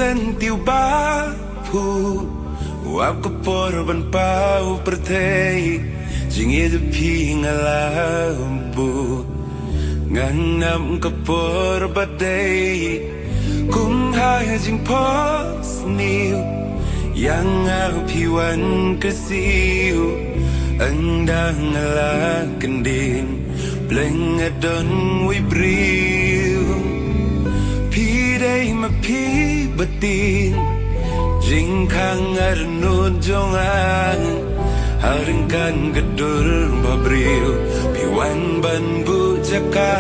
mentiu bapu Wap keporban pau pertei Jingi de pingalambu Nganam keporban day Kum hai jing pos niu Yang aku piwan kesiu Andang ala kendin Bleng adon wi briu Pi day ma pi batin Jing kang arnud jongan Haringkan gedul babriu Piwan ban bu jaka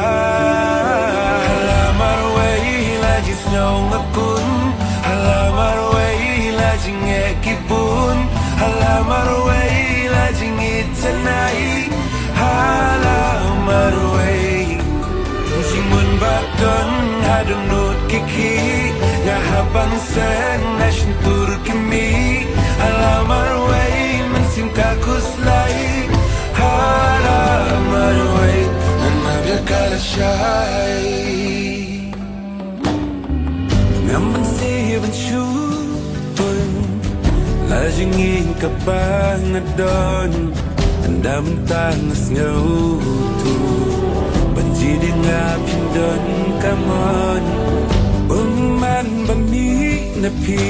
Halamar wei laji snow ngakun Halamar wei laji ngekipun Halamar wei laji ngitsanai Halamar wei Jimun bakon hadunut kiki Ngahaban sen nashin turkimi Halamar wei mensim kakus lai Halamar wei Nanabya kalashai Ngaman siban syupun Lajingin kabangadon Anda mentangas ngautu Banji di ngapindon kamon Bangman bami napi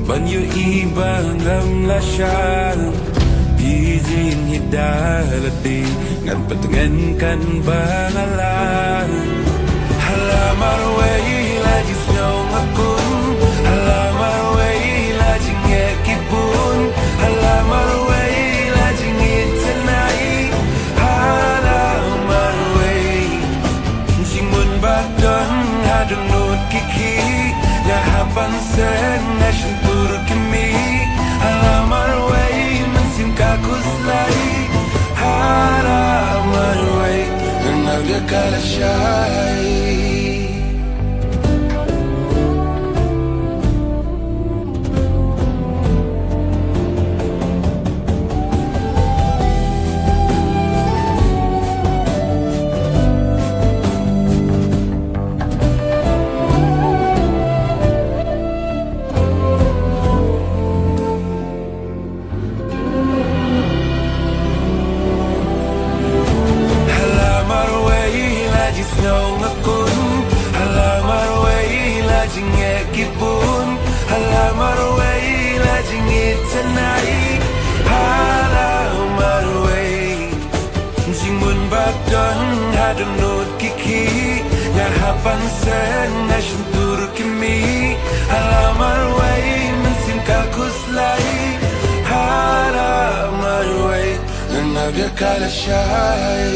Banyu ibang lamlasyang Pizin hidalati Ngan patungan kan bangalan Halamar wei laji snow ngakun Halamar wei laji ngekipun Halamar wei laji ngitsanai Halamar wei Jimun bakon hadunut kiki Ngahapan sen nashin turkimi Halamar wei mensim kakus lai Halamar wei Nanabya kalashai Snow ngakun Halamar wei laji ngekipun Halamar wei laji ngitsanai Halamar wei Jimun bakon hadunut kiki Ngahapan sen nashin turkimi Halamar wei mensim kakus lai Halamar wei Nanabya kalashai